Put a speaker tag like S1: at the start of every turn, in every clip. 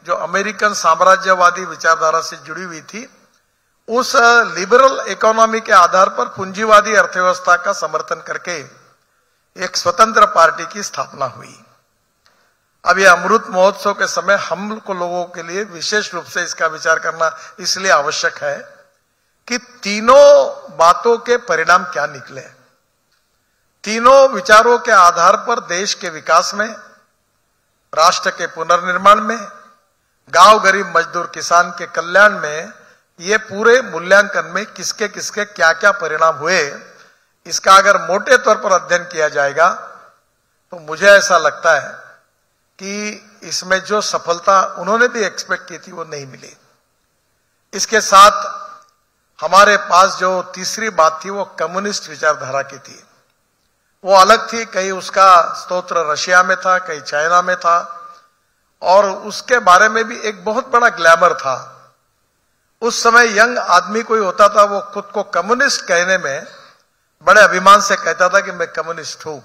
S1: जो अमेरिकन साम्राज्यवादी विचारधारा से जुड़ी हुई थी, उस लिबरल इकोनॉमी के आधार पर पूंजीवादी अर्थव्यवस्था का समर्थन करके एक स्वतंत्र पार्टी की स्थापना हुई। अब यह अमृत महोत्सव के समय हम को लोगों के लिए विशेष रूप से इसका विचार करना इसलिए आवश्यक है कि तीनों बातों के परिणाम क्या निकले। तीनों विचारों के आधार पर देश के विकास में, राष्ट्र के पुनर्निर्माण में, गांव गरीब मजदूर किसान के कल्याण में, ये पूरे मूल्यांकन में किसके किसके क्या क्या परिणाम हुए, इसका अगर मोटे तौर पर अध्ययन किया जाएगा तो मुझे ऐसा लगता है कि इसमें जो सफलता उन्होंने भी एक्सपेक्ट की थी वो नहीं मिली। इसके साथ हमारे पास जो तीसरी बात थी वो कम्युनिस्ट विचारधारा की थी। वो अलग थी, कहीं उसका स्तोत्र रशिया में था, कहीं चाइना में था, और उसके बारे में भी एक बहुत बड़ा ग्लैमर था। उस समय यंग आदमी कोई होता था वो खुद को कम्युनिस्ट कहने में बड़े अभिमान से कहता था कि मैं कम्युनिस्ट हूं।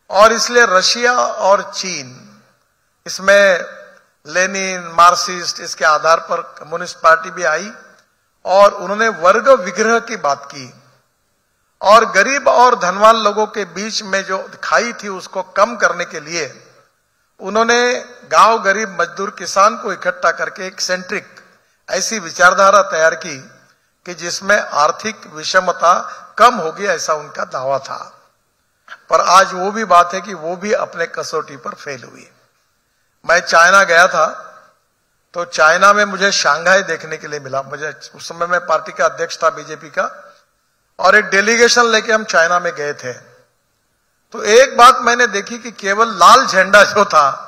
S1: और इसलिए रशिया और चीन, इसमें लेनिन, मार्क्सिस्ट, इसके आधार पर कम्युनिस्ट पार्टी भी आई और उन्होंने वर्ग विग्रह की बात की और गरीब और धनवान लोगों के बीच में जो खाई थी उसको कम करने के लिए उन्होंने गांव गरीब मजदूर किसान को इकट्ठा करके एक सेंट्रिक ऐसी विचारधारा तैयार की कि जिसमें आर्थिक विषमता कम होगी, ऐसा उनका दावा था। पर आज वो भी बात है कि वो भी अपने कसौटी पर फेल हुई। मैं चाइना गया था तो चाइना में मुझे शंघाई देखने के लिए मिला। मुझे उस समय मैं पार्टी का अध्यक्ष था बीजेपी का, और एक डेलीगेशन लेके हम चाइना में गए थे। तो एक बात मैंने देखी कि केवल लाल झंडा जो था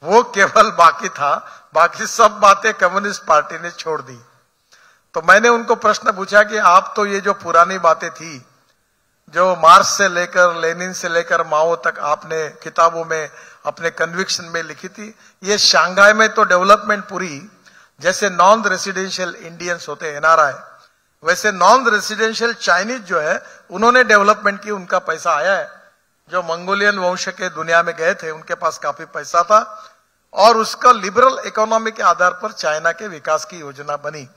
S1: वो केवल बाकी था, बाकी सब बातें कम्युनिस्ट पार्टी ने छोड़ दी। तो मैंने उनको प्रश्न पूछा कि आप तो ये जो पुरानी बातें थी, जो मार्क्स से लेकर लेनिन से लेकर माओ तक आपने किताबों में अपने कन्विक्शन में लिखी थी, ये शंघाई में तो डेवलपमेंट पूरी, जैसे नॉन रेसिडेंशियल इंडियंस होते हैं एनआरआई, वैसे नॉन रेसिडेंशियल चाइनीज जो है उन्होंने डेवलपमेंट की, उनका पैसा आया है। जो मंगोलियन वंश के दुनिया में गए थे उनके पास काफी पैसा था और उसका लिबरल इकोनॉमी के आधार पर चाइना के विकास की योजना बनी।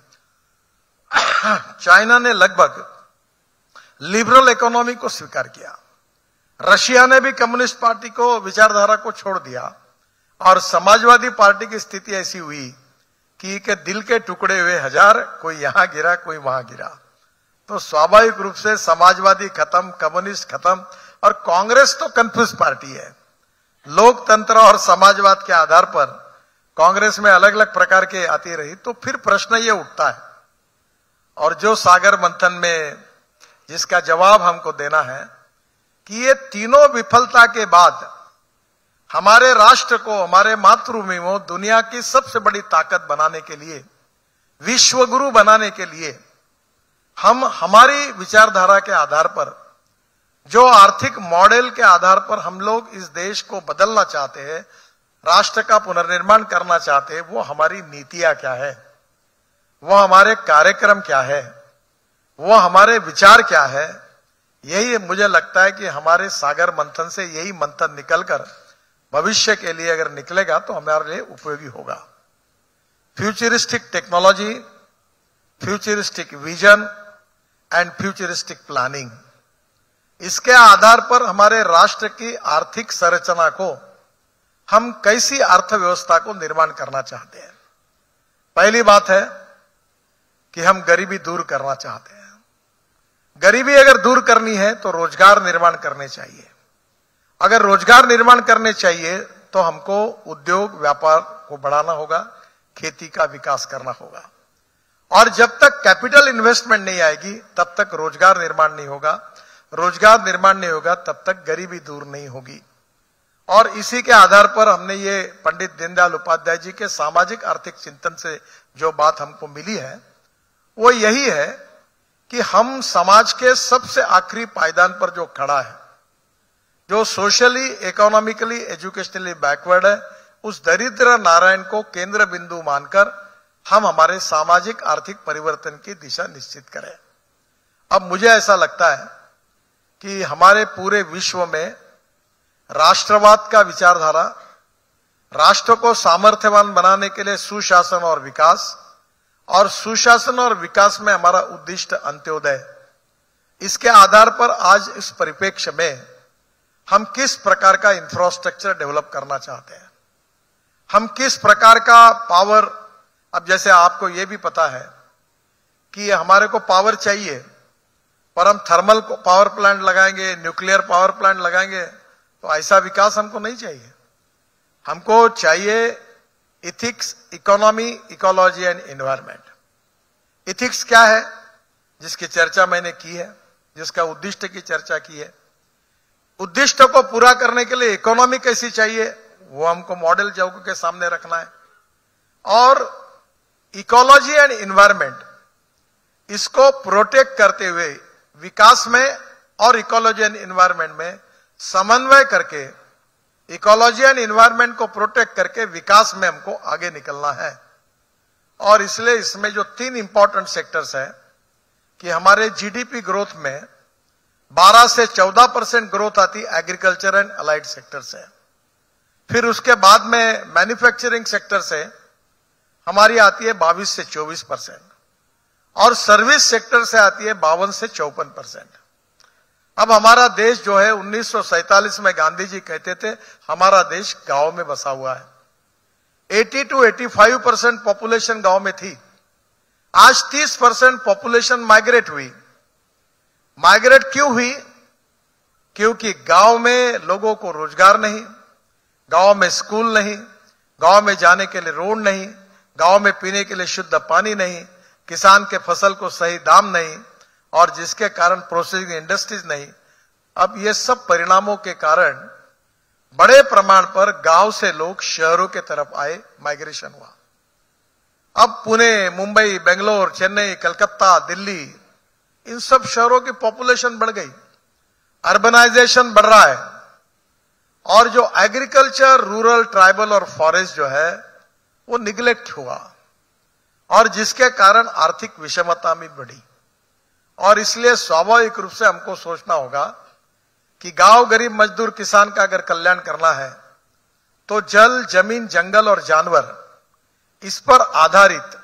S1: चाइना ने लगभग लिबरल इकोनॉमी को स्वीकार किया। रशिया ने भी कम्युनिस्ट पार्टी को, विचारधारा को छोड़ दिया और समाजवादी पार्टी की स्थिति ऐसी हुई कि दिल के टुकड़े हुए हजार, कोई यहां गिरा कोई वहां गिरा। तो स्वाभाविक रूप से समाजवादी खत्म, कम्युनिस्ट खत्म, और कांग्रेस तो कंफ्यूज पार्टी है। लोकतंत्र और समाजवाद के आधार पर कांग्रेस में अलग अलग प्रकार के आती रही। तो फिर प्रश्न ये उठता है, और जो सागर मंथन में जिसका जवाब हमको देना है कि ये तीनों विफलता के बाद हमारे राष्ट्र को, हमारे मातृभूमि को दुनिया की सबसे बड़ी ताकत बनाने के लिए, विश्वगुरु बनाने के लिए हम हमारी विचारधारा के आधार पर, जो आर्थिक मॉडल के आधार पर हम लोग इस देश को बदलना चाहते हैं, राष्ट्र का पुनर्निर्माण करना चाहते हैं, वो हमारी नीतियां क्या है, वो हमारे कार्यक्रम क्या है, वो हमारे विचार क्या है। यही मुझे लगता है कि हमारे सागर मंथन से यही मंथन निकलकर भविष्य के लिए अगर निकलेगा तो हमारे लिए उपयोगी होगा। Futuristic technology, futuristic vision and futuristic planning, इसके आधार पर हमारे राष्ट्र की आर्थिक संरचना को, हम कैसी अर्थव्यवस्था को निर्माण करना चाहते हैं। पहली बात है कि हम गरीबी दूर करना चाहते हैं। गरीबी अगर दूर करनी है तो रोजगार निर्माण करने चाहिए। अगर रोजगार निर्माण करने चाहिए तो हमको उद्योग व्यापार को बढ़ाना होगा, खेती का विकास करना होगा। और जब तक कैपिटल इन्वेस्टमेंट नहीं आएगी तब तक रोजगार निर्माण नहीं होगा। रोजगार निर्माण नहीं होगा तब तक गरीबी दूर नहीं होगी। और इसी के आधार पर हमने ये पंडित दीनदयाल उपाध्याय जी के सामाजिक आर्थिक चिंतन से जो बात हमको मिली है वो यही है कि हम समाज के सबसे आखिरी पायदान पर जो खड़ा है, जो सोशली, इकोनॉमिकली, एजुकेशनली बैकवर्ड है, उस दरिद्र नारायण को केंद्र बिंदु मानकर हम हमारे सामाजिक आर्थिक परिवर्तन की दिशा निश्चित करें। अब मुझे ऐसा लगता है कि हमारे पूरे विश्व में राष्ट्रवाद का विचारधारा, राष्ट्र को सामर्थ्यवान बनाने के लिए सुशासन और विकास, और सुशासन और विकास में हमारा उद्दिष्ट अंत्योदय। इसके आधार पर आज इस परिप्रेक्ष्य में हम किस प्रकार का इंफ्रास्ट्रक्चर डेवलप करना चाहते हैं, हम किस प्रकार का पावर, अब जैसे आपको यह भी पता है कि हमारे को पावर चाहिए, पर हम थर्मल पावर प्लांट लगाएंगे, न्यूक्लियर पावर प्लांट लगाएंगे, तो ऐसा विकास हमको नहीं चाहिए। हमको चाहिए ethics, economy, ecology and environment. Ethics क्या है, जिसकी चर्चा मैंने की है, जिसका उद्दिष्ट की चर्चा की है। उद्दिष्ट को पूरा करने के लिए इकोनॉमी कैसी चाहिए, वो हमको मॉडल जगह के सामने रखना है। और इकोलॉजी एंड एनवायरमेंट, इसको प्रोटेक्ट करते हुए विकास में और इकोलॉजी एंड एनवायरमेंट में समन्वय करके, इकोलॉजी एंड एनवायरमेंट को प्रोटेक्ट करके विकास में हमको आगे निकलना है। और इसलिए इसमें जो 3 इंपॉर्टेंट सेक्टर्स हैं कि हमारे जीडीपी ग्रोथ में 12 से 14% ग्रोथ आती एग्रीकल्चर एंड अलाइड सेक्टर से, फिर उसके बाद में मैन्युफैक्चरिंग सेक्टर से हमारी आती है 22 से 24%, और सर्विस सेक्टर से आती है 52 से 54%। अब हमारा देश जो है 1947 में गांधी जी कहते थे हमारा देश गांव में बसा हुआ है। 80 to 85% पॉपुलेशन गांव में थी। आज 30% पॉपुलेशन माइग्रेट हुई। माइग्रेट क्यों हुई? क्योंकि गांव में लोगों को रोजगार नहीं, गांव में स्कूल नहीं, गांव में जाने के लिए रोड नहीं, गांव में पीने के लिए शुद्ध पानी नहीं, किसान के फसल को सही दाम नहीं, और जिसके कारण प्रोसेसिंग इंडस्ट्रीज नहीं। अब ये सब परिणामों के कारण बड़े प्रमाण पर गांव से लोग शहरों के तरफ आए, माइग्रेशन हुआ। अब पुणे, मुंबई, बेंगलोर, चेन्नई, कलकत्ता, दिल्ली, इन सब शहरों की पॉपुलेशन बढ़ गई, अर्बनाइजेशन बढ़ रहा है, और जो एग्रीकल्चर, रूरल, ट्राइबल और फॉरेस्ट जो है वो निग्लेक्ट हुआ, और जिसके कारण आर्थिक विषमता भी बढ़ी। और इसलिए स्वाभाविक रूप से हमको सोचना होगा कि गांव, गरीब, मजदूर, किसान का अगर कल्याण करना है तो जल, जमीन, जंगल और जानवर, इस पर आधारित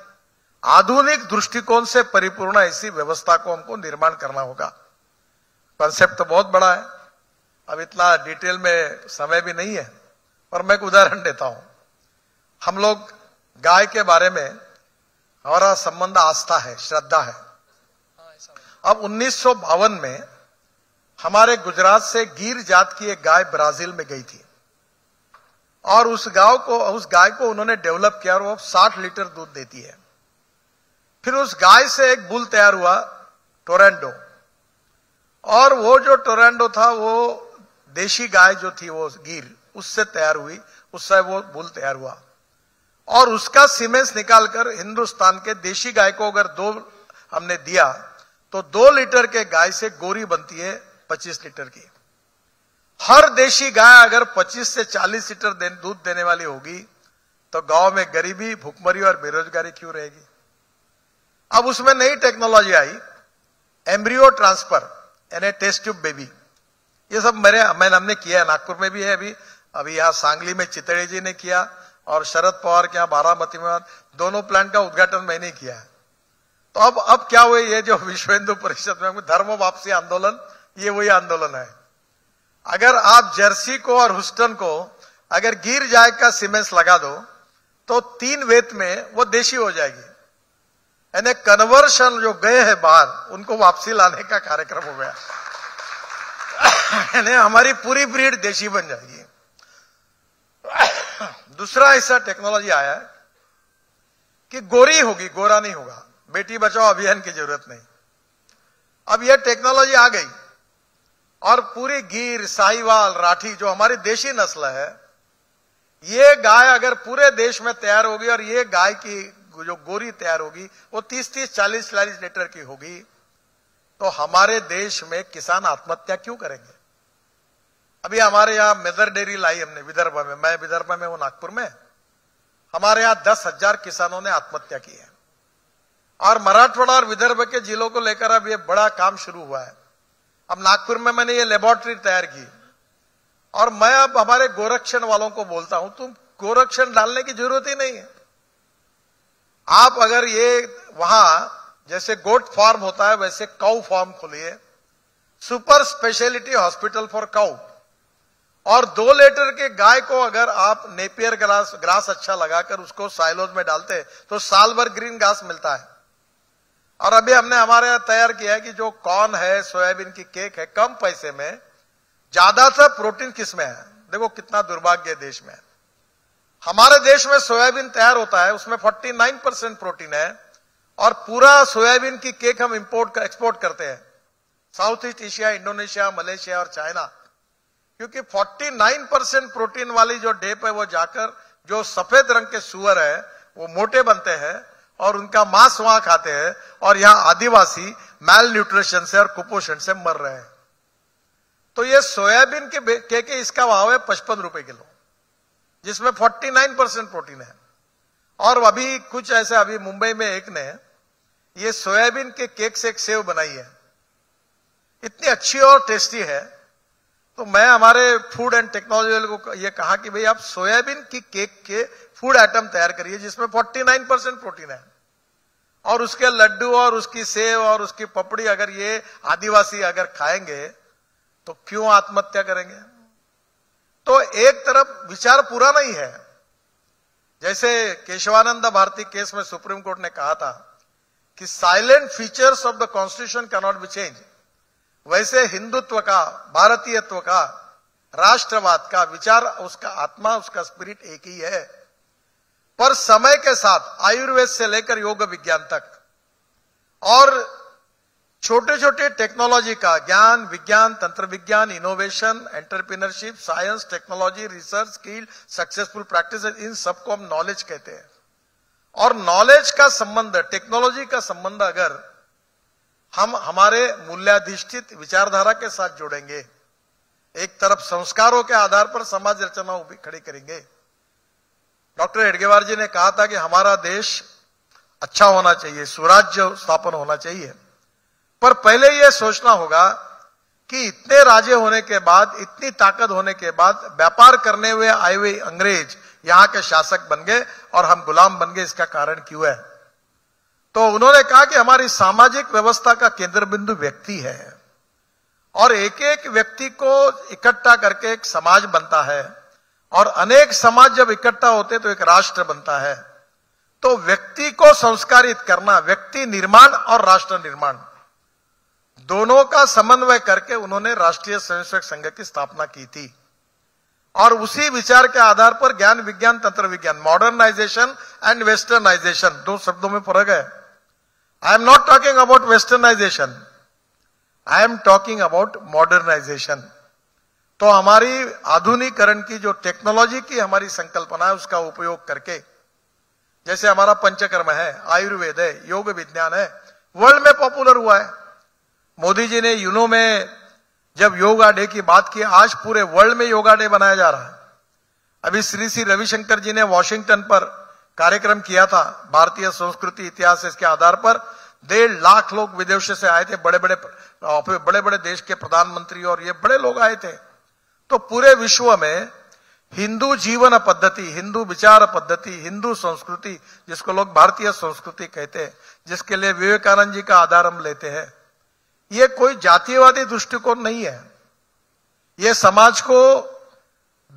S1: आधुनिक दृष्टिकोण से परिपूर्ण ऐसी व्यवस्था को हमको निर्माण करना होगा। कॉन्सेप्ट तो बहुत बड़ा है, अब इतना डिटेल में समय भी नहीं है, पर मैं एक उदाहरण देता हूं। हम लोग गाय के बारे में हमारा संबंध आस्था है, श्रद्धा है। अब 1952 में हमारे गुजरात से गिर जात की एक गाय ब्राजील में गई थी, और उस गाय को उन्होंने डेवलप किया, और वो 60 लीटर दूध देती है। फिर उस गाय से एक बुल तैयार हुआ, टोरंटो, और वो जो टोरंटो था वो देशी गाय जो थी वो गिर, उससे तैयार हुई, उससे वो बुल तैयार हुआ, और उसका सीमेंस निकालकर हिंदुस्तान के देशी गाय को अगर 2 हमने दिया तो 2 लीटर के गाय से गोरी बनती है 25 लीटर की। हर देशी गाय अगर 25 से 40 लीटर दूध देने वाली होगी तो गांव में गरीबी, भुखमरी और बेरोजगारी क्यों रहेगी? अब उसमें नई टेक्नोलॉजी आई, एम्ब्रियो ट्रांसफर यानी टेस्ट ट्यूब बेबी। ये सब हमने किया है, नागपुर में भी है, अभी यहाँ सांगली में चितड़े जी ने किया, और शरद पवार के यहाँ बारामती में, दोनों प्लांट का उद्घाटन मैंने किया है। तो अब क्या हुए, ये जो विश्व हिंदू परिषद में धर्म वापसी आंदोलन, ये वही आंदोलन है। अगर आप जर्सी को और हुस्टन को अगर गिर जाए का सीमेंस लगा दो तो 3 वेत में वो देशी हो जाएगी। यानी कन्वर्शन जो गए हैं बाहर, उनको वापसी लाने का कार्यक्रम हो गया। यानी हमारी पूरी ब्रीड देशी बन जाएगी। दूसरा ऐसा टेक्नोलॉजी आया है कि गोरी होगी, गोरा नहीं होगा। बेटी बचाओ अभियान की जरूरत नहीं। अब यह टेक्नोलॉजी आ गई, और पूरी गिर, साहिवाल, राठी जो हमारी देशी नस्ल है, ये गाय अगर पूरे देश में तैयार होगी, और ये गाय की जो गोरी तैयार होगी वो 30-30, 40-40 लीटर की होगी, तो हमारे देश में किसान आत्महत्या क्यों करेंगे? अभी हमारे यहां मदर डेयरी लाई हमने विदर्भ में, मैं विदर्भ में हूं, नागपुर में। हमारे यहां 10,000 किसानों ने आत्महत्या की है, और मराठवाड़ा और विदर्भ के जिलों को लेकर अब ये बड़ा काम शुरू हुआ है। अब नागपुर में मैंने ये लेबोरेटरी तैयार की, और मैं अब हमारे गोरक्षण वालों को बोलता हूं, तुम गोरक्षण डालने की जरूरत ही नहीं है। आप अगर ये वहां जैसे गोट फार्म होता है वैसे काउ फार्म खोलिए, super speciality hospital for cow, और 2 लीटर के गाय को अगर आप नेपियर ग्रास अच्छा लगाकर उसको साइलोज में डालते तो साल भर ग्रीन घास मिलता है। और अभी हमने हमारे यहाँ तैयार किया है कि जो कॉर्न है, सोयाबीन की केक है, कम पैसे में ज्यादातर प्रोटीन किसमें है? देखो कितना दुर्भाग्य है देश में। हमारे देश में सोयाबीन तैयार होता है, उसमें 49% प्रोटीन है, और पूरा सोयाबीन की केक हम एक्सपोर्ट करते हैं south east Asia, Indonesia, Malaysia और चाइना, क्योंकि 49% प्रोटीन वाली जो डेप है वो जाकर जो सफेद रंग के सुअर है वो मोटे बनते हैं और उनका मांस वहां खाते हैं, और यहां आदिवासी मैल न्यूट्रिशन से और कुपोषण से मर रहे हैं। तो ये सोयाबीन के केक इसका भाव है 55 रुपए किलो, जिसमें 49% प्रोटीन है। और अभी कुछ ऐसे, अभी मुंबई में एक ने ये सोयाबीन के केक से एक सेव बनाई है, इतनी अच्छी और टेस्टी है। तो मैं हमारे फूड एंड टेक्नोलॉजी को ये कहा कि भाई आप सोयाबीन की केक के फूड आइटम तैयार करिए जिसमें 49% प्रोटीन है, और उसके लड्डू और उसकी सेव और उसकी पपड़ी अगर ये आदिवासी अगर खाएंगे तो क्यों आत्महत्या करेंगे? तो एक तरफ विचार पूरा नहीं है। जैसे केशवानंद भारती केस में सुप्रीम कोर्ट ने कहा था कि salient features of the constitution can not be change, वैसे हिंदुत्व का, भारतीयत्व का, राष्ट्रवाद का विचार, उसका आत्मा, उसका स्पिरिट एक ही है, पर समय के साथ आयुर्वेद से लेकर योग विज्ञान तक और छोटे छोटे टेक्नोलॉजी का ज्ञान, विज्ञान, तंत्र विज्ञान, innovation, entrepreneurship, science, technology, research, skill, successful practice, इन सबको हम नॉलेज कहते हैं। और नॉलेज का संबंध, टेक्नोलॉजी का संबंध अगर हम हमारे मूल्याधिष्ठित विचारधारा के साथ जोड़ेंगे, एक तरफ संस्कारों के आधार पर समाज रचना खड़ी करेंगे। डॉक्टर हेडगेवार जी ने कहा था कि हमारा देश अच्छा होना चाहिए, स्वराज्य स्थापन होना चाहिए, पर पहले यह सोचना होगा कि इतने राजे होने के बाद, इतनी ताकत होने के बाद व्यापार करने हुए आए हुए अंग्रेज यहां के शासक बन गए और हम गुलाम बन गए, इसका कारण क्यों है? तो उन्होंने कहा कि हमारी सामाजिक व्यवस्था का केंद्र बिंदु व्यक्ति है, और एक एक व्यक्ति को इकट्ठा करके एक समाज बनता है, और अनेक समाज जब इकट्ठा होते तो एक राष्ट्र बनता है। तो व्यक्ति को संस्कारित करना, व्यक्ति निर्माण और राष्ट्र निर्माण दोनों का समन्वय करके उन्होंने राष्ट्रीय स्वयंसेवक संघ की स्थापना की थी। और उसी विचार के आधार पर ज्ञान, विज्ञान, तंत्र विज्ञान, मॉडर्नाइजेशन एंड वेस्टर्नाइजेशन, 2 शब्दों में फर्क है। I am not talking about westernization, I am talking about modernization. तो हमारी आधुनिकीकरण की जो टेक्नोलॉजी की हमारी संकल्पना है उसका उपयोग करके, जैसे हमारा पंचकर्म है, आयुर्वेद है, योग विज्ञान है, वर्ल्ड में पॉपुलर हुआ है। मोदी जी ने यूनो में जब योगा डे की बात की, आज पूरे वर्ल्ड में योगा डे बनाया जा रहा है। अभी श्री रविशंकर जी ने वॉशिंगटन पर कार्यक्रम किया था, भारतीय संस्कृति इतिहास इसके आधार पर 1.5 लाख लोग विदेश से आए थे, बड़े बड़े देश के प्रधानमंत्री और ये बड़े लोग आए थे। तो पूरे विश्व में हिंदू जीवन पद्धति, हिंदू विचार पद्धति, हिंदू संस्कृति, जिसको लोग भारतीय संस्कृति कहते हैं, जिसके लिए विवेकानंद जी का आधार हम लेते हैं, ये कोई जातीयवादी दृष्टिकोण नहीं है। ये समाज को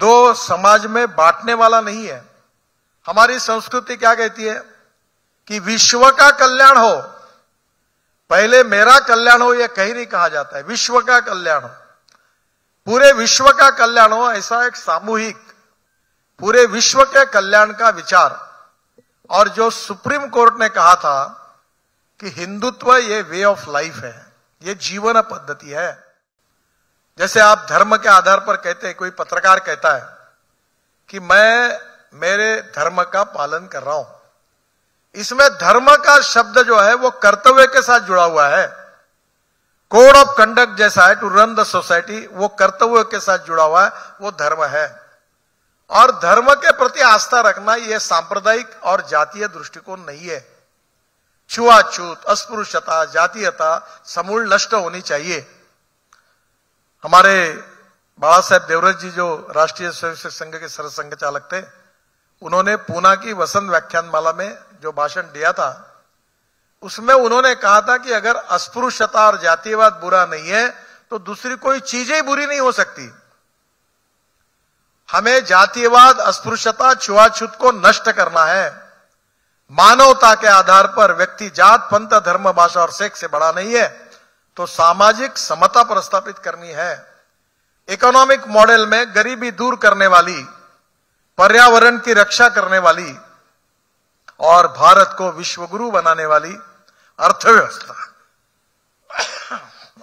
S1: 2 समाज में बांटने वाला नहीं है। हमारी संस्कृति क्या कहती है कि विश्व का कल्याण हो, पहले मेरा कल्याण हो, यह कहीं नहीं कहा जाता है। विश्व का कल्याण हो, पूरे विश्व का कल्याण हो, ऐसा एक सामूहिक पूरे विश्व के कल्याण का विचार। और जो सुप्रीम कोर्ट ने कहा था कि हिंदुत्व ये वे ऑफ लाइफ है, ये जीवन पद्धति है। जैसे आप धर्म के आधार पर कहते हैं, कोई पत्रकार कहता है कि मैं मेरे धर्म का पालन कर रहा हूं, इसमें धर्म का शब्द जो है वो कर्तव्य के साथ जुड़ा हुआ है। कोड ऑफ कंडक्ट जैसा है, टू रन द सोसाइटी, वो कर्तव्य के साथ जुड़ा हुआ है, वो धर्म है। और धर्म के प्रति आस्था रखना यह सांप्रदायिक और जातीय दृष्टिकोण नहीं है। छुआछूत, अस्पृश्यता, जातीयता समूल नष्ट होनी चाहिए। हमारे बाबा साहेब देवव्रत जी जो राष्ट्रीय स्वयंसेवक संघ के सरसंघ चालक थे, उन्होंने पूना की वसंत व्याख्यानमाला में जो भाषण दिया था, उसमें उन्होंने कहा था कि अगर अस्पृश्यता और जातीयवाद बुरा नहीं है तो दूसरी कोई चीजें ही बुरी नहीं हो सकती। हमें जातीयवाद, अस्पृश्यता, छुआछूत को नष्ट करना है। मानवता के आधार पर व्यक्ति जात, पंथ, धर्म, भाषा और सेक्स से बड़ा नहीं है, तो सामाजिक समता प्रस्थापित करनी है। इकोनॉमिक मॉडल में गरीबी दूर करने वाली, पर्यावरण की रक्षा करने वाली और भारत को विश्वगुरु बनाने वाली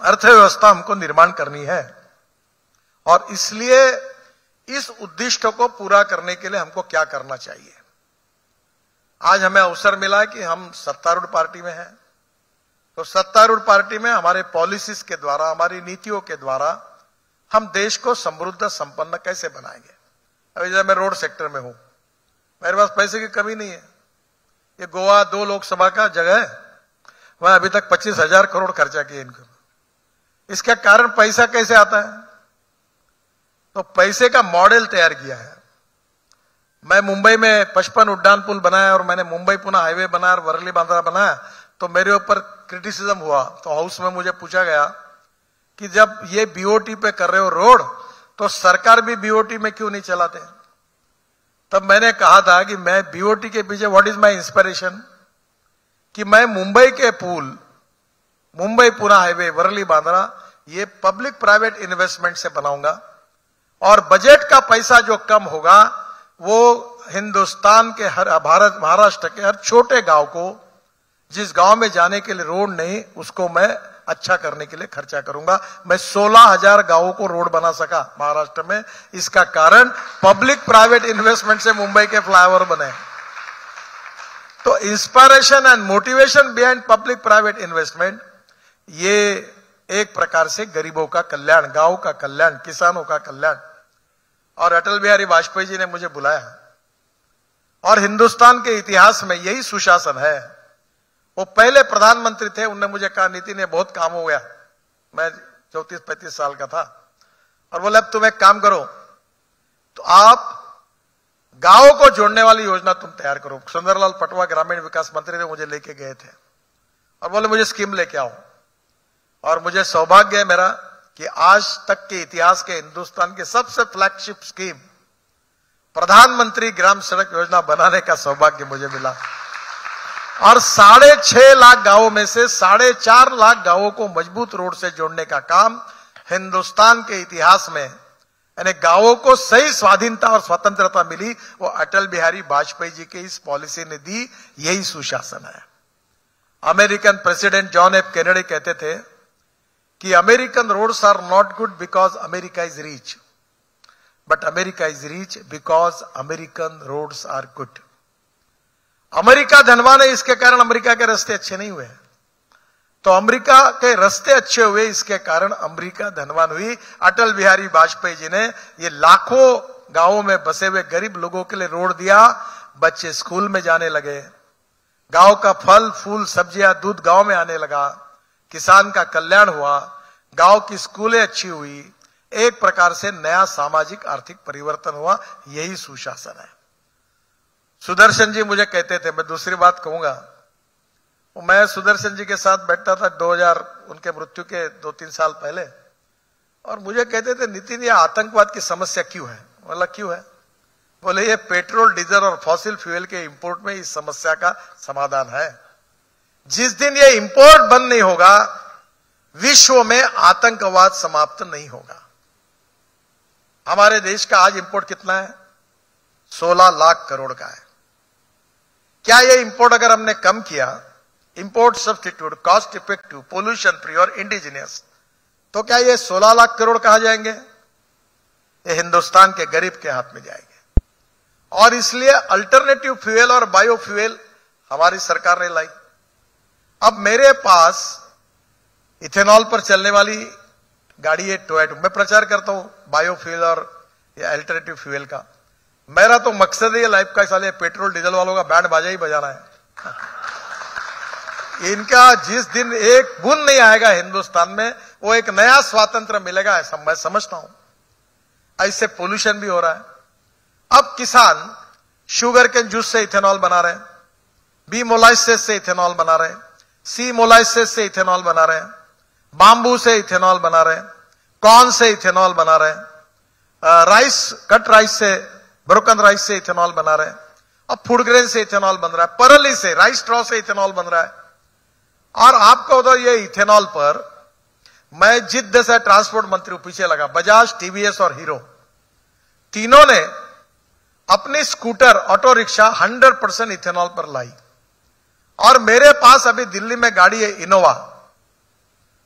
S1: अर्थव्यवस्था हमको निर्माण करनी है। और इसलिए इस उद्दिष्ट को पूरा करने के लिए हमको क्या करना चाहिए? आज हमें अवसर मिला है कि हम सत्तारूढ़ पार्टी में हैं, तो सत्तारूढ़ पार्टी में हमारे पॉलिसीज के द्वारा, हमारी नीतियों के द्वारा हम देश को समृद्ध संपन्न कैसे बनाएंगे। अभी जब मैं रोड सेक्टर में हूं, मेरे पास पैसे की कमी नहीं है। ये गोवा 2 लोकसभा का जगह है, वहां अभी तक 25,000 करोड़ खर्चा किए इनको। इसका कारण पैसा कैसे आता है? तो पैसे का मॉडल तैयार किया है। मैं मुंबई में 55 उड्डान पुल बनाया और मैंने मुंबई पुणे हाईवे बनाया और वर्ली बांद्रा बनाया, तो मेरे ऊपर क्रिटिसिज्म हुआ। तो हाउस में मुझे पूछा गया कि जब ये बीओटी पे कर रहे हो रोड, तो सरकार भी बीओटी में क्यों नहीं चलाते? तब मैंने कहा था कि मैं बीओटी के पीछे व्हाट इज माय इंस्पिरेशन, कि मैं मुंबई के पुल, मुंबई पुणे हाईवे, वर्ली बांद्रा, ये पब्लिक प्राइवेट इन्वेस्टमेंट से बनाऊंगा और बजट का पैसा जो कम होगा वो हिंदुस्तान के महाराष्ट्र के हर छोटे गांव को, जिस गांव में जाने के लिए रोड नहीं, उसको मैं अच्छा करने के लिए खर्चा करूंगा। मैं 16,000 गांवों को रोड बना सका महाराष्ट्र में। इसका कारण पब्लिक प्राइवेट इन्वेस्टमेंट से मुंबई के फ्लाईओवर बने। तो inspiration and motivation behind public private investment, ये एक प्रकार से गरीबों का कल्याण, गांव का कल्याण, किसानों का कल्याण। और अटल बिहारी वाजपेयी जी ने मुझे बुलाया और हिंदुस्तान के इतिहास में यही सुशासन है। वो पहले प्रधानमंत्री थे, उन्होंने मुझे कहा नीतिन ये बहुत काम हो गया, मैं 34-35 साल का था, और बोले अब तुम एक काम करो, तो आप गांव को जोड़ने वाली योजना तुम तैयार करो। सुंदरलाल पटवा ग्रामीण विकास मंत्री थे, मुझे लेके गए थे और बोले मुझे स्कीम लेके आओ। और मुझे सौभाग्य है मेरा कि आज तक के इतिहास के हिंदुस्तान के सबसे फ्लैगशिप स्कीम प्रधानमंत्री ग्राम सड़क योजना बनाने का सौभाग्य मुझे मिला। और 6.5 लाख गांवों में से 4.5 लाख गांवों को मजबूत रोड से जोड़ने का काम हिंदुस्तान के इतिहास में, यानी गांवों को सही स्वाधीनता और स्वतंत्रता मिली, वो अटल बिहारी वाजपेयी जी के इस पॉलिसी ने दी। यही सुशासन है। American president John F Kennedy कहते थे कि American roads are not good because America is rich, but America is rich because American roads are good. America धनवान है, इसके कारण अमेरिका के रास्ते अच्छे नहीं हुए। तो अमेरिका के रास्ते अच्छे हुए, इसके कारण अमेरिका धनवान हुई। अटल बिहारी वाजपेयी जी ने ये लाखों गांवों में बसे हुए गरीब लोगों के लिए रोड दिया, बच्चे स्कूल में जाने लगे, गांव का फल फूल सब्जियां दूध गांव में आने लगा, किसान का कल्याण हुआ, गांव की स्कूलें अच्छी हुई, एक प्रकार से नया सामाजिक आर्थिक परिवर्तन हुआ। यही सुशासन है। सुदर्शन जी मुझे कहते थे, मैं दूसरी बात कहूंगा, मैं सुदर्शन जी के साथ बैठता था 2000 उनके मृत्यु के 2-3 साल पहले, और मुझे कहते थे नितिन ये आतंकवाद की समस्या क्यों है? बोला क्यों है? बोले ये पेट्रोल डीजल और फॉसिल फ्यूल के इंपोर्ट में इस समस्या का समाधान है। जिस दिन ये इंपोर्ट बंद नहीं होगा, विश्व में आतंकवाद समाप्त नहीं होगा। हमारे देश का आज इंपोर्ट कितना है? 16 लाख करोड़ का है। क्या ये इंपोर्ट अगर हमने कम किया, import substitute, cost effective, pollution free और इंडिजिनियस, तो क्या ये 16 लाख करोड़ कहां जाएंगे? ये हिंदुस्तान के गरीब के हाथ में जाएंगे। और इसलिए अल्टरनेटिव फ्यूल और बायोफ्यूल हमारी सरकार ने लाई। अब मेरे पास इथेनॉल पर चलने वाली गाड़ी है टोयोटा, मैं प्रचार करता हूं बायोफ्यूल और अल्टरनेटिव फ्यूल का। मेरा तो मकसद है लाइफ का, साले पेट्रोल डीजल वालों का बैंड बाजा ही बजाना है। इनका जिस दिन एक बूंद नहीं आएगा हिंदुस्तान में, वो एक नया स्वातंत्र मिलेगा, ऐसा मैं समझता हूं। ऐसे पोल्यूशन भी हो रहा है। अब किसान शुगर केन जूस से इथेनॉल बना रहे हैं, बी मोलाइसिस से इथेनॉल बना रहे हैं, सी मोलाइसिस से इथेनॉल बना रहे हैं, बांबू से इथेनॉल बना रहे हैं, कॉर्न से इथेनॉल बना रहे हैं, राइस, कट राइस से, ब्रोकन राइस से इथेनॉल बना रहे हैं, अब फूड ग्रेन से इथेनॉल बन रहा है, परली से, राइस स्ट्रॉ से इथेनॉल बन रहा है। और आपको उधर ये इथेनॉल पर मैं जिद्द से ट्रांसपोर्ट मंत्री पीछे लगा, बजाज, टीवीएस और हीरो तीनों ने अपनी स्कूटर, ऑटो रिक्शा 100% इथेनॉल पर लाई। और मेरे पास अभी दिल्ली में गाड़ी है इनोवा।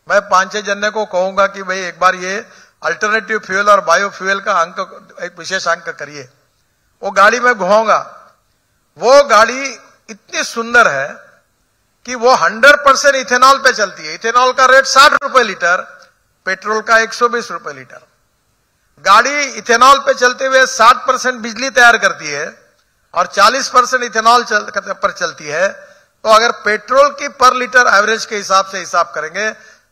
S1: मैं 5-6 जने को कहूंगा कि भाई एक बार ये अल्टरनेटिव फ्यूल और बायोफ्यूल का अंक, एक विशेष अंक करिए। वो गाड़ी में घुमाऊंगा। वो गाड़ी इतनी सुंदर है कि वो 100% इथेनॉल पे चलती है। इथेनॉल का रेट 60 रुपए लीटर, पेट्रोल का 120 रुपए लीटर। गाड़ी इथेनॉल पे चलते हुए 60% बिजली तैयार करती है और 40% इथेनॉल पर चलती है। तो अगर पेट्रोल की पर लीटर एवरेज के हिसाब से हिसाब करेंगे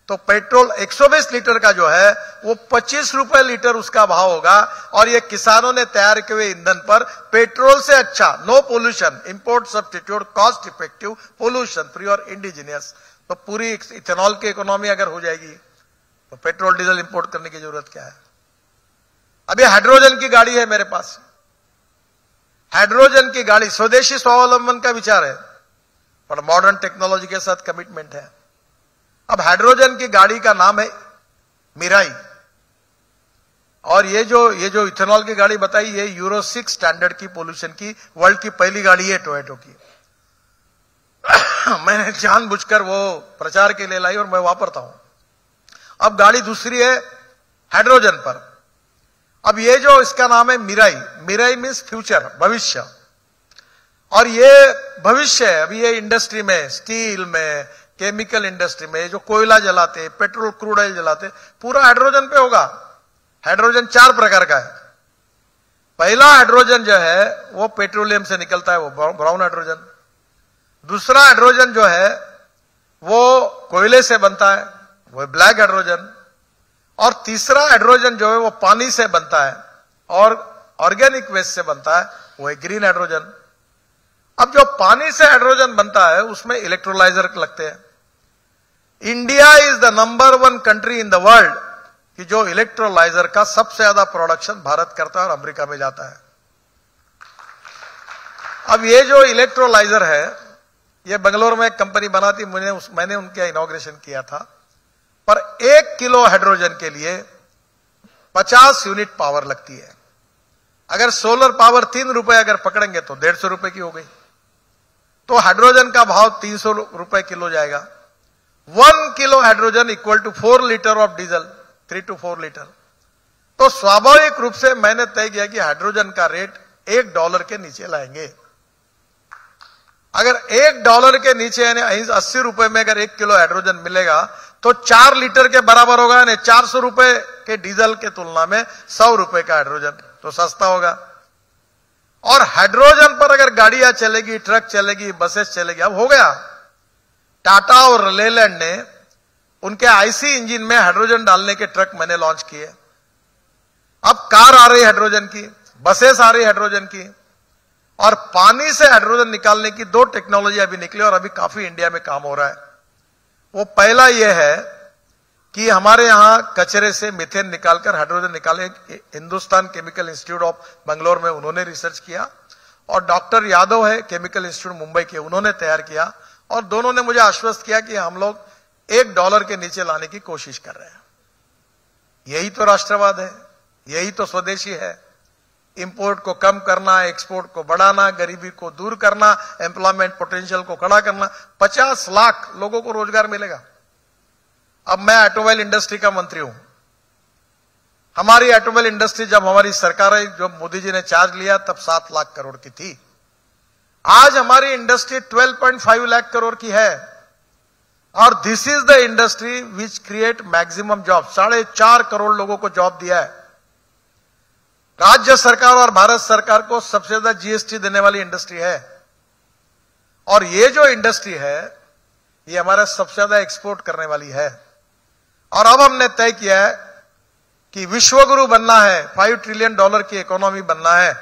S1: तो पेट्रोल 120 लीटर का जो है वो 25 रुपए लीटर उसका भाव होगा। और ये किसानों ने तैयार किए हुए ईंधन पर पेट्रोल से अच्छा, no pollution, import substitute, cost effective, pollution free और इंडिजीनियस। तो पूरी इथेनॉल की इकोनॉमी अगर हो जाएगी तो पेट्रोल डीजल इंपोर्ट करने की जरूरत क्या है। अभी हाइड्रोजन की गाड़ी है मेरे पास। हाइड्रोजन की गाड़ी, स्वदेशी स्वावलंबन का विचार है पर मॉडर्न टेक्नोलॉजी के साथ कमिटमेंट है। अब हाइड्रोजन की गाड़ी का नाम है मिराई। और ये जो इथेनॉल की गाड़ी बताई, ये यूरो 6 स्टैंडर्ड की पोल्यूशन की वर्ल्ड की पहली गाड़ी है टोयोटो की। मैंने जानबूझकर वो प्रचार के लिए लाई और मैं वापरता हूं। अब गाड़ी दूसरी है हाइड्रोजन पर। अब ये जो इसका नाम है मिराई, मिराई मीन्स फ्यूचर, भविष्य। और ये भविष्य है। अभी ये इंडस्ट्री में, स्टील में, केमिकल इंडस्ट्री में जो कोयला जलाते, पेट्रोल, क्रूड ऑयल जलाते, पूरा हाइड्रोजन पे होगा। हाइड्रोजन 4 प्रकार का है। पहला हाइड्रोजन जो है वो पेट्रोलियम से निकलता है, वो ब्राउन हाइड्रोजन। दूसरा हाइड्रोजन जो है वो कोयले से बनता है, वो ब्लैक हाइड्रोजन। और तीसरा हाइड्रोजन जो है वो पानी से बनता है और ऑर्गेनिक वेस्ट से बनता है, वो है ग्रीन हाइड्रोजन। अब जो पानी से हाइड्रोजन बनता है उसमें इलेक्ट्रोलाइजर लगते हैं। India is the number 1 country in the world कि जो इलेक्ट्रोलाइजर का सबसे ज्यादा प्रोडक्शन भारत करता है और अमेरिका में जाता है। अब ये जो इलेक्ट्रोलाइजर है, ये बंगलोर में एक कंपनी बनाती, मैंने उनके इनॉग्रेशन किया था। पर 1 किलो हाइड्रोजन के लिए 50 यूनिट पावर लगती है। अगर सोलर पावर 3 रुपए अगर पकड़ेंगे तो 150 रुपए की हो गई। तो हाइड्रोजन का भाव 300 रुपए किलो जाएगा। 1 kilo hydrogen equal to 4 litre of diesel, 3 to 4 litre. तो स्वाभाविक रूप से मैंने तय किया कि हाइड्रोजन का रेट $1 के नीचे लाएंगे। अगर $1 के नीचे यानी 80 रुपए में अगर 1 किलो हाइड्रोजन मिलेगा तो 4 लीटर के बराबर होगा। यानी 400 रुपए के डीजल के तुलना में 100 रुपए का हाइड्रोजन, तो सस्ता होगा। और हाइड्रोजन पर अगर गाड़ियां चलेगी, ट्रक चलेगी, बसेस चलेगी। अब हो गया, टाटा और लेलैंड ने उनके आईसी इंजन में हाइड्रोजन डालने के ट्रक मैंने लॉन्च किए। अब कार आ रही हाइड्रोजन की, बसेस आ रही हाइड्रोजन की। और पानी से हाइड्रोजन निकालने की 2 टेक्नोलॉजी अभी निकली और अभी काफी इंडिया में काम हो रहा है। वो पहला यह है कि हमारे यहां कचरे से मीथेन निकालकर हाइड्रोजन निकाले। Hindustan chemical institute of Bangalore में उन्होंने रिसर्च किया और डॉक्टर यादव है केमिकल इंस्टीट्यूट मुंबई के, उन्होंने तैयार किया। और दोनों ने मुझे आश्वस्त किया कि हम लोग $1 के नीचे लाने की कोशिश कर रहे हैं। यही तो राष्ट्रवाद है, यही तो स्वदेशी है। इंपोर्ट को कम करना, एक्सपोर्ट को बढ़ाना, गरीबी को दूर करना, एम्प्लॉयमेंट पोटेंशियल को खड़ा करना। 50 लाख लोगों को रोजगार मिलेगा। अब मैं ऑटोमोबाइल इंडस्ट्री का मंत्री हूं। हमारी ऑटोमोबाइल इंडस्ट्री जब हमारी सरकार आई, जब मोदी जी ने चार्ज लिया, तब 7 लाख करोड़ की थी। आज हमारी इंडस्ट्री 12.5 लाख करोड़ की है। और this is the industry which create maximum job. 4.5 crore लोगों को जॉब दिया है। राज्य सरकार और भारत सरकार को सबसे ज्यादा जीएसटी देने वाली इंडस्ट्री है। और ये जो इंडस्ट्री है ये हमारा सबसे ज्यादा एक्सपोर्ट करने वाली है। और अब हमने तय किया है कि विश्वगुरु बनना है, $5 ट्रिलियन की इकोनॉमी बनना है।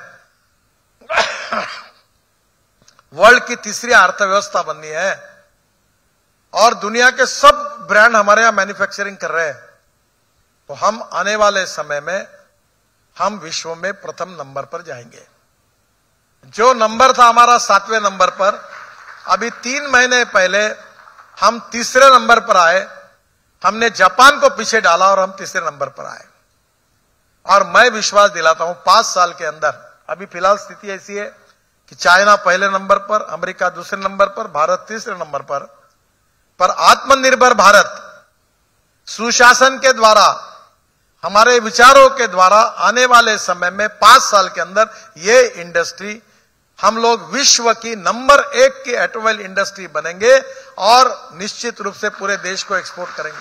S1: वर्ल्ड की तीसरी अर्थव्यवस्था बननी है और दुनिया के सब ब्रांड हमारे यहां मैन्युफैक्चरिंग कर रहे हैं, तो हम आने वाले समय में हम विश्व में प्रथम नंबर पर जाएंगे। जो नंबर था हमारा 7वें नंबर पर, अभी 3 महीने पहले हम तीसरे नंबर पर आए। हमने जापान को पीछे डाला और हम तीसरे नंबर पर आए। और मैं विश्वास दिलाता हूं 5 साल के अंदर, अभी फिलहाल स्थिति ऐसी है कि चाइना पहले नंबर पर, अमेरिका दूसरे नंबर पर, भारत तीसरे नंबर पर आत्मनिर्भर भारत सुशासन के द्वारा, हमारे विचारों के द्वारा आने वाले समय में 5 साल के अंदर ये इंडस्ट्री हम लोग विश्व की नंबर 1 की ऑटोमोबाइल इंडस्ट्री बनेंगे और निश्चित रूप से पूरे देश को एक्सपोर्ट करेंगे।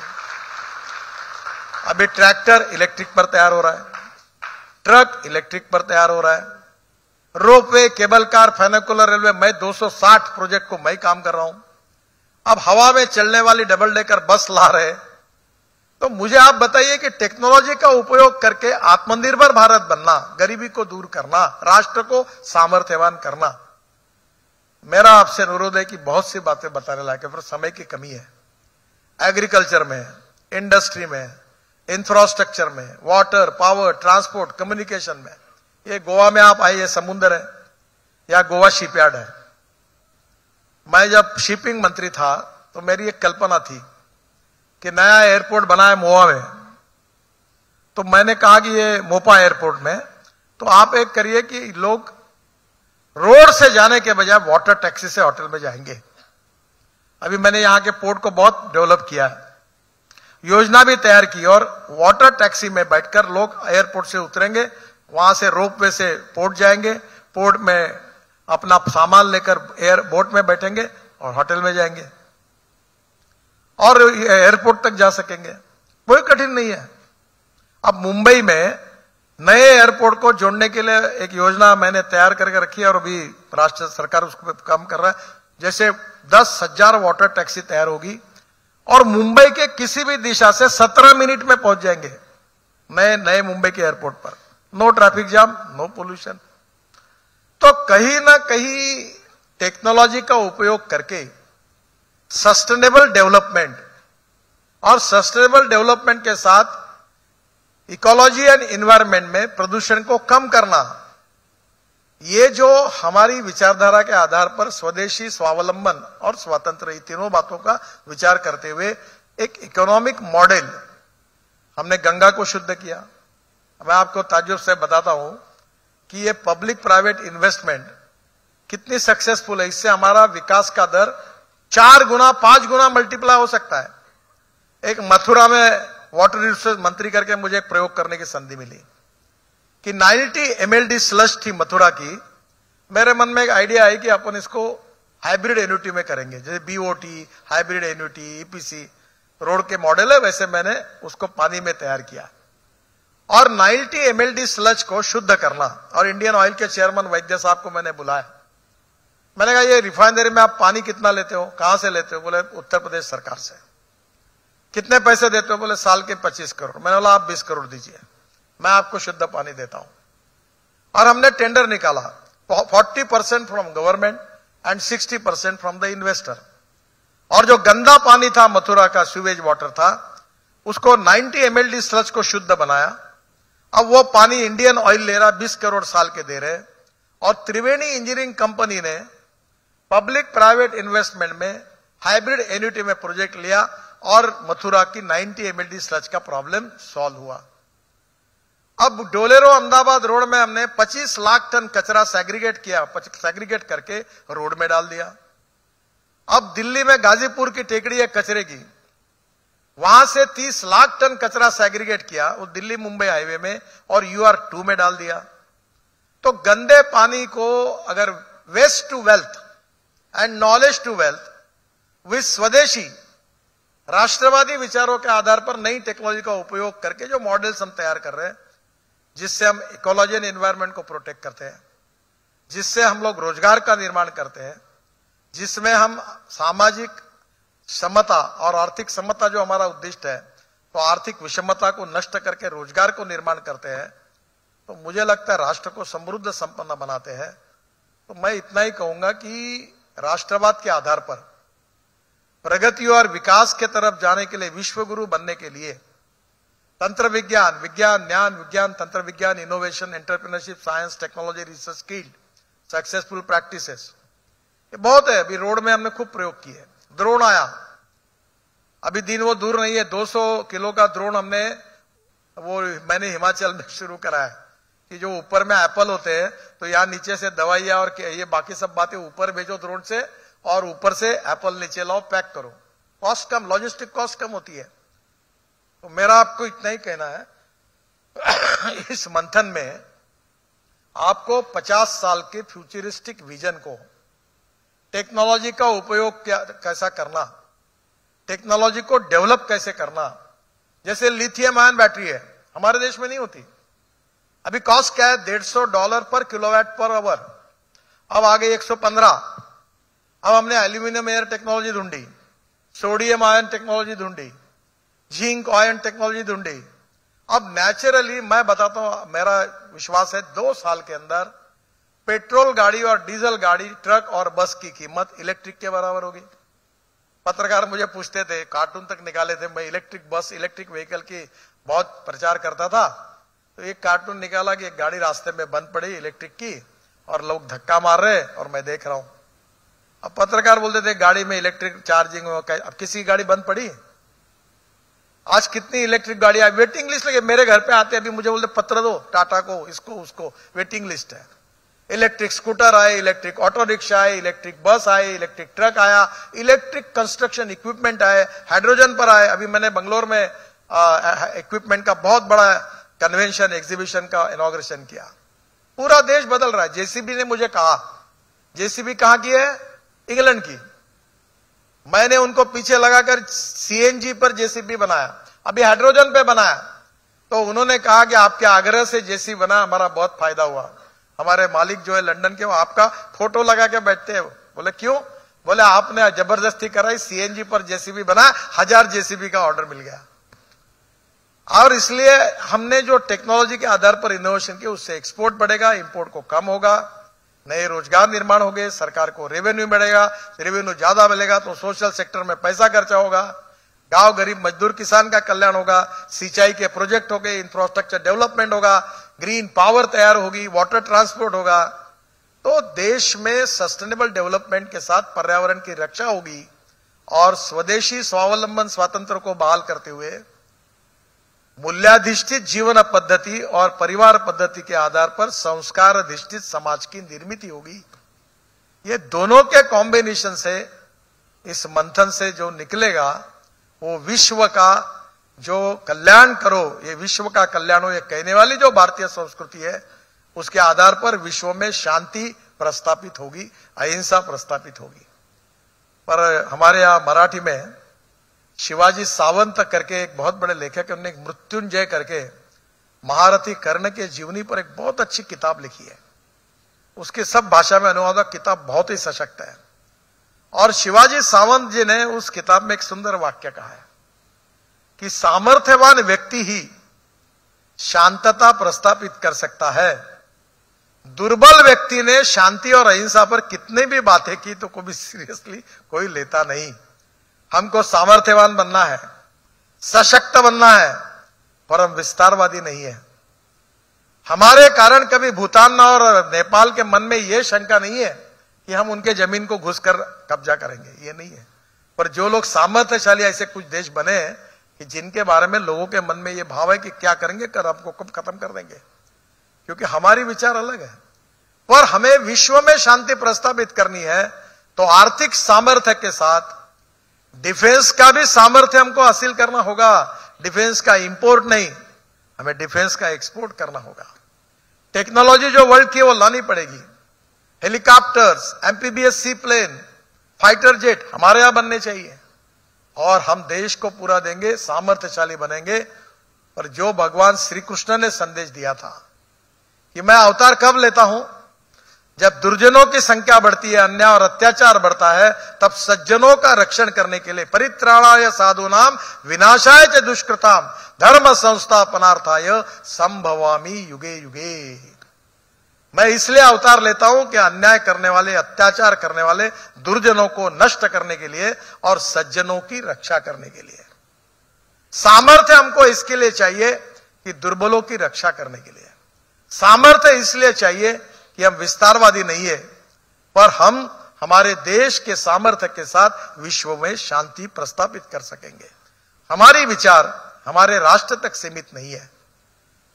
S1: अभी ट्रैक्टर इलेक्ट्रिक पर तैयार हो रहा है, ट्रक इलेक्ट्रिक पर तैयार हो रहा है, रोपवे, केबल कार, फेनिकुलर रेलवे, मैं 260 प्रोजेक्ट को मैं काम कर रहा हूं। अब हवा में चलने वाली डबल डेकर बस ला रहे। तो मुझे आप बताइए कि टेक्नोलॉजी का उपयोग करके आत्मनिर्भर भारत बनना, गरीबी को दूर करना, राष्ट्र को सामर्थ्यवान करना। मेरा आपसे अनुरोध है कि बहुत सी बातें बताने लायक है, पर समय की कमी है। एग्रीकल्चर में, इंडस्ट्री में, इंफ्रास्ट्रक्चर में, वाटर, पावर, ट्रांसपोर्ट, कम्युनिकेशन में, ये गोवा में आप आइए, समुद्र है या गोवा शिपयार्ड है। मैं जब शिपिंग मंत्री था तो मेरी एक कल्पना थी कि नया एयरपोर्ट बना है मोआ में, तो मैंने कहा कि ये मोपा एयरपोर्ट में, तो आप एक करिए कि लोग रोड से जाने के बजाय वाटर टैक्सी से होटल में जाएंगे। अभी मैंने यहां के पोर्ट को बहुत डेवलप किया है, योजना भी तैयार की और वाटर टैक्सी में बैठकर लोग एयरपोर्ट से उतरेंगे, वहां से रोपवे से पोर्ट जाएंगे, पोर्ट में अपना सामान लेकर एयर बोट में बैठेंगे और होटल में जाएंगे और एयरपोर्ट तक जा सकेंगे। कोई कठिन नहीं है। अब मुंबई में नए एयरपोर्ट को जोड़ने के लिए एक योजना मैंने तैयार करके रखी है और अभी राष्ट्र सरकार उस पर काम कर रहा है। जैसे 10,000 वाटर टैक्सी तैयार होगी और मुंबई के किसी भी दिशा से 17 मिनट में पहुंच जाएंगे नए मुंबई के एयरपोर्ट पर। No traffic jam, no pollution. तो कहीं ना कहीं टेक्नोलॉजी का उपयोग करके सस्टेनेबल डेवलपमेंट और सस्टेनेबल डेवलपमेंट के साथ इकोलॉजी एंड एनवायरनमेंट में प्रदूषण को कम करना, ये जो हमारी विचारधारा के आधार पर स्वदेशी, स्वावलंबन और स्वतंत्र, ये तीनों बातों का विचार करते हुए एक इकोनॉमिक मॉडल, हमने गंगा को शुद्ध किया। मैं आपको ताज्जुब से बताता हूं कि ये पब्लिक प्राइवेट इन्वेस्टमेंट कितनी सक्सेसफुल है। इससे हमारा विकास का दर 4 गुना 5 गुना मल्टीप्लाई हो सकता है। एक मथुरा में वाटर रिसोर्स मंत्री करके मुझे एक प्रयोग करने की संधि मिली कि 90 MLD स्लश थी मथुरा की। मेरे मन में एक आइडिया है कि अपन इसको हाइब्रिड एन्युटी में करेंगे, जैसे BOT, hybrid annuity, EPC road के मॉडल है, वैसे मैंने उसको पानी में तैयार किया और 90 MLD स्लज को शुद्ध करना। और इंडियन ऑयल के चेयरमैन वैद्य साहब को मैंने बुलाया। मैंने कहा ये रिफाइनरी में आप पानी कितना लेते हो, कहां से लेते हो? बोले उत्तर प्रदेश सरकार से। कितने पैसे देते हो? बोले साल के 25 करोड़। मैंने बोला आप 20 करोड़ दीजिए, मैं आपको शुद्ध पानी देता हूं। और हमने टेंडर निकाला, 40% from government and 60% from the investor. और जो गंदा पानी था मथुरा का, सीवेज वाटर था, उसको 90 MLD स्लज को शुद्ध बनाया। अब वो पानी इंडियन ऑयल ले रहा, 20 करोड़ साल के दे रहे। और त्रिवेणी इंजीनियरिंग कंपनी ने पब्लिक प्राइवेट इन्वेस्टमेंट में हाइब्रिड एन्युटी में प्रोजेक्ट लिया और मथुरा की 90 MLD स्लज का प्रॉब्लम सॉल्व हुआ। अब डोलेरो अहमदाबाद रोड में हमने 25 लाख टन कचरा सेग्रीगेट किया, सेग्रीगेट करके रोड में डाल दिया। अब दिल्ली में गाजीपुर की टेकड़ी है कचरे की, वहां से 30 लाख टन कचरा सेग्रीगेट किया वो दिल्ली मुंबई हाईवे में और UR2 में डाल दिया। तो गंदे पानी को अगर waste to wealth and knowledge to wealth with स्वदेशी राष्ट्रवादी विचारों के आधार पर नई टेक्नोलॉजी का उपयोग करके जो मॉडल्स हम तैयार कर रहे हैं, जिससे हम इकोलॉजी एंड एनवायरनमेंट को प्रोटेक्ट करते हैं, जिससे हम लोग रोजगार का निर्माण करते हैं, जिसमें हम सामाजिक समता और आर्थिक समता जो हमारा उद्दिष्ट है, तो आर्थिक विषमता को नष्ट करके रोजगार को निर्माण करते हैं, तो मुझे लगता है राष्ट्र को समृद्ध संपन्न बनाते हैं। तो मैं इतना ही कहूंगा कि राष्ट्रवाद के आधार पर प्रगति और विकास के तरफ जाने के लिए, विश्व गुरु बनने के लिए तंत्र विज्ञान, ज्ञान विज्ञान, तंत्र विज्ञान, innovation, entrepreneurship, science, technology, research, skill, successful practices, ये बहुत है। अभी रोड में हमने खूब प्रयोग किए। ड्रोन आया, अभी दिन वो दूर नहीं है, 200 किलो का ड्रोन मैंने हिमाचल में शुरू करा है कि जो ऊपर में एप्पल होते हैं तो यहाँ नीचे से दवाइयां और ये बाकी सब बातें ऊपर भेजो ड्रोन से, और ऊपर से एप्पल नीचे लाओ, पैक करो। कॉस्ट कम, लॉजिस्टिक कॉस्ट कम होती है। तो मेरा आपको इतना ही कहना है, इस मंथन में आपको 50 साल के फ्यूचरिस्टिक विजन को, टेक्नोलॉजी का उपयोग कैसा करना, टेक्नोलॉजी को डेवलप कैसे करना। जैसे लिथियम आयन बैटरी है, हमारे देश में नहीं होती। अभी कॉस्ट क्या है? $150 पर किलोवाट पर आवर, अब आगे 115। अब हमने एल्यूमिनियम एयर टेक्नोलॉजी ढूंढी, सोडियम आयन टेक्नोलॉजी ढूंढी, जिंक आयन टेक्नोलॉजी ढूंढी। अब नेचुरली मैं बताता हूं, मेरा विश्वास है 2 साल के अंदर पेट्रोल गाड़ी और डीजल गाड़ी, ट्रक और बस की कीमत इलेक्ट्रिक के बराबर होगी। पत्रकार मुझे पूछते थे, कार्टून तक निकाले थे, मैं इलेक्ट्रिक बस, इलेक्ट्रिक व्हीकल की बहुत प्रचार करता था। तो एक कार्टून निकाला कि एक गाड़ी रास्ते में बंद पड़ी इलेक्ट्रिक की, और लोग धक्का मार रहे और मैं देख रहा हूं। अब पत्रकार बोलते थे गाड़ी में इलेक्ट्रिक चार्जिंग, अब किसी की गाड़ी बंद पड़ी? आज कितनी इलेक्ट्रिक गाड़ियां, वेटिंग लिस्ट लगे। मेरे घर पे आते अभी मुझे बोलते पत्र दो टाटा को, इसको उसको, वेटिंग लिस्ट है। इलेक्ट्रिक स्कूटर आए, इलेक्ट्रिक ऑटो रिक्शा आए, इलेक्ट्रिक बस आए, इलेक्ट्रिक ट्रक आया, इलेक्ट्रिक कंस्ट्रक्शन इक्विपमेंट आए, हाइड्रोजन पर आए। अभी मैंने बंगलोर में इक्विपमेंट का बहुत बड़ा कन्वेंशन एग्जीबिशन का इनॉग्रेशन किया। पूरा देश बदल रहा है। जेसीबी ने मुझे कहा, जेसीबी कहां की है? इंग्लैंड की। मैंने उनको पीछे लगाकर सीएनजी पर जेसीबी बनाया, अभी हाइड्रोजन पे बनाया। तो उन्होंने कहा कि आपके आग्रह से जेसीबी बना, हमारा बहुत फायदा हुआ। हमारे मालिक जो है लंदन के, वो आपका फोटो लगा के बैठते हैं। बोले क्यों? बोले आपने जबरदस्ती कराई, सीएनजी पर जेसीबी बना, 1000 जेसीबी का ऑर्डर मिल गया। और इसलिए हमने जो टेक्नोलॉजी के आधार पर इनोवेशन किया, उससे एक्सपोर्ट बढ़ेगा, इंपोर्ट को कम होगा, नए रोजगार निर्माण होंगे, सरकार को रेवेन्यू मिलेगा, रेवेन्यू ज्यादा मिलेगा तो सोशल सेक्टर में पैसा खर्चा होगा, गांव गरीब मजदूर किसान का कल्याण होगा, सिंचाई के प्रोजेक्ट होंगे, इंफ्रास्ट्रक्चर डेवलपमेंट होगा, ग्रीन पावर तैयार होगी, वाटर ट्रांसपोर्ट होगा। तो देश में सस्टेनेबल डेवलपमेंट के साथ पर्यावरण की रक्षा होगी, और स्वदेशी स्वावलंबन स्वातंत्र को बहाल करते हुए मूल्याधिष्ठित जीवन पद्धति और परिवार पद्धति के आधार पर संस्कार अधिष्ठित समाज की निर्मित होगी। ये दोनों के कॉम्बिनेशन से, इस मंथन से जो निकलेगा, वो विश्व का जो कल्याण करो, ये विश्व का कल्याण हो, ये कहने वाली जो भारतीय संस्कृति है, उसके आधार पर विश्व में शांति प्रस्थापित होगी, अहिंसा प्रस्थापित होगी। पर हमारे यहां मराठी में शिवाजी सावंत करके एक बहुत बड़े लेखक है, उन्होंने एक मृत्युंजय करके महारथी कर्ण के जीवनी पर एक बहुत अच्छी किताब लिखी है। उसके सब भाषा में अनुवादक किताब बहुत ही सशक्त है। और शिवाजी सावंत जी ने उस किताब में एक सुंदर वाक्य कहा है कि सामर्थ्यवान व्यक्ति ही शांतता प्रस्थापित कर सकता है। दुर्बल व्यक्ति ने शांति और अहिंसा पर कितने भी बातें की तो कभी सीरियसली कोई लेता नहीं। हमको सामर्थ्यवान बनना है, सशक्त बनना है, पर हम विस्तारवादी नहीं है। हमारे कारण कभी भूटान और नेपाल के मन में यह शंका नहीं है कि हम उनके जमीन को घुसकर कब्जा करेंगे, ये नहीं है। पर जो लोग सामर्थ्यशाली, ऐसे कुछ देश बने कि जिनके बारे में लोगों के मन में यह भाव है कि क्या करेंगे, कर आपको कब खत्म कर देंगे, क्योंकि हमारी विचार अलग है। पर हमें विश्व में शांति प्रस्थापित करनी है तो आर्थिक सामर्थ्य के साथ डिफेंस का भी सामर्थ्य हमको हासिल करना होगा। डिफेंस का इंपोर्ट नहीं, हमें डिफेंस का एक्सपोर्ट करना होगा। टेक्नोलॉजी जो वर्ल्ड की है वो लानी पड़ेगी। हेलीकॉप्टर्स, एमपीबीएस सी प्लेन, फाइटर जेट हमारे यहां बनने चाहिए, और हम देश को पूरा देंगे, सामर्थ्यशाली बनेंगे। पर जो भगवान श्री कृष्ण ने संदेश दिया था कि मैं अवतार कब लेता हूं, जब दुर्जनों की संख्या बढ़ती है, अन्याय और अत्याचार बढ़ता है, तब सज्जनों का रक्षण करने के लिए, परित्राणाय साधूनाम विनाशाय च दुष्कृताम धर्म संस्थापनार्थाय संभवामि युगे युगे। मैं इसलिए अवतार लेता हूं कि अन्याय करने वाले, अत्याचार करने वाले दुर्जनों को नष्ट करने के लिए और सज्जनों की रक्षा करने के लिए। सामर्थ्य हमको इसके लिए चाहिए कि दुर्बलों की रक्षा करने के लिए। सामर्थ्य इसलिए चाहिए कि हम विस्तारवादी नहीं है, पर हम हमारे देश के सामर्थ्य के साथ विश्व में शांति प्रस्थापित कर सकेंगे। हमारी विचार हमारे राष्ट्र तक सीमित नहीं है।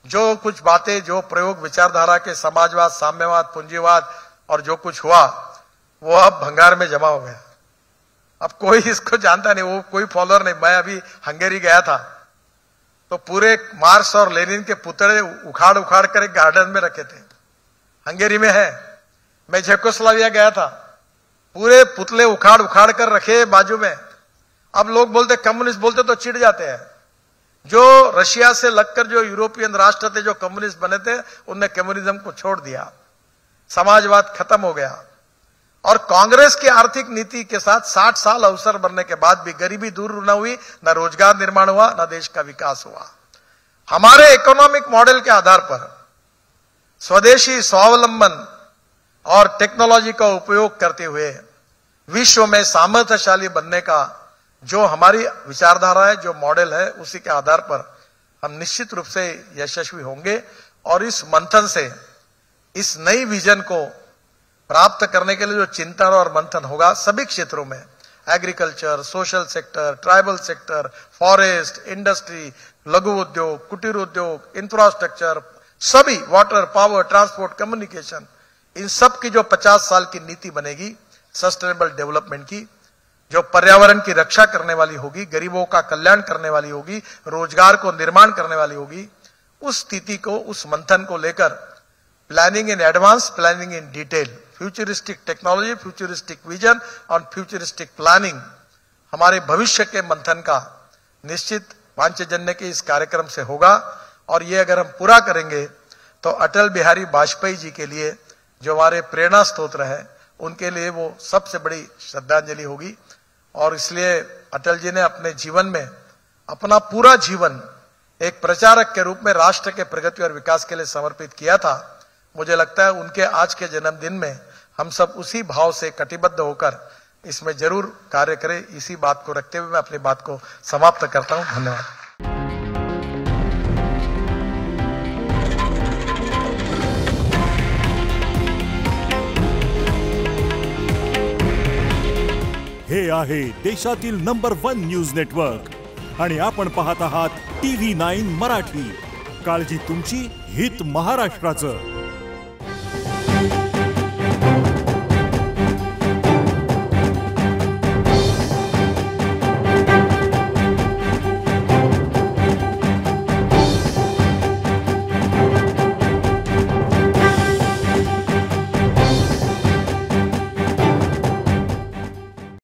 S1: जो कुछ बातें, जो प्रयोग विचारधारा के समाजवाद, साम्यवाद, पूंजीवाद और जो कुछ हुआ वो अब भंगार में जमा हो गया। अब कोई इसको जानता नहीं, वो कोई फॉलोअर नहीं। मैं अभी हंगेरी गया था तो पूरे मार्क्स और लेनिन के पुतले उखाड़ उखाड़ कर एक गार्डन में रखे थे, हंगेरी में है। मैं चेकोस्लोवाकिया गया था, पूरे पुतले उखाड़ उखाड़ कर रखे बाजू में। अब लोग बोलते, कम्युनिस्ट बोलते तो चिढ़ जाते हैं। जो रशिया से लगकर जो यूरोपियन राष्ट्र थे, जो कम्युनिस्ट बने थे, उनने कम्युनिज्म को छोड़ दिया, समाजवाद खत्म हो गया। और कांग्रेस की आर्थिक नीति के साथ 60 साल अवसर बनने के बाद भी गरीबी दूर न हुई, न रोजगार निर्माण हुआ, न देश का विकास हुआ। हमारे इकोनॉमिक मॉडल के आधार पर स्वदेशी स्वावलंबन और टेक्नोलॉजी का उपयोग करते हुए विश्व में सामर्थ्यशाली बनने का जो हमारी विचारधारा है, जो मॉडल है, उसी के आधार पर हम निश्चित रूप से यशस्वी होंगे। और इस मंथन से, इस नई विजन को प्राप्त करने के लिए जो चिंतन और मंथन होगा सभी क्षेत्रों में, agriculture, social sector, tribal sector, forest, industry, लघु उद्योग, कुटीर उद्योग, इंफ्रास्ट्रक्चर, सभी, वाटर, पावर, ट्रांसपोर्ट, कम्युनिकेशन, इन सब की जो 50 साल की नीति बनेगी सस्टेनेबल डेवलपमेंट की, जो पर्यावरण की रक्षा करने वाली होगी, गरीबों का कल्याण करने वाली होगी, रोजगार को निर्माण करने वाली होगी, उस स्थिति को, उस मंथन को लेकर planning in advance, planning in detail, futuristic technology, futuristic vision और फ्यूचरिस्टिक प्लानिंग हमारे भविष्य के मंथन का निश्चित पांचजन्य के इस कार्यक्रम से होगा। और ये अगर हम पूरा करेंगे तो अटल बिहारी वाजपेयी जी के लिए, जो हमारे प्रेरणा स्रोत है, उनके लिए वो सबसे बड़ी श्रद्धांजलि होगी। और इसलिए अटल जी ने अपने जीवन में अपना पूरा जीवन एक प्रचारक के रूप में राष्ट्र के प्रगति और विकास के लिए समर्पित किया था। मुझे लगता है उनके आज के जन्मदिन में हम सब उसी भाव से कटिबद्ध होकर इसमें जरूर कार्य करें। इसी बात को रखते हुए मैं अपनी बात को समाप्त करता हूं। धन्यवाद।
S2: हे आहे देशातील नंबर 1 न्यूज नेटवर्क आणि आपण पाहत आहात TV9 मराठी। काळजी तुमची, हित महाराष्ट्राचं।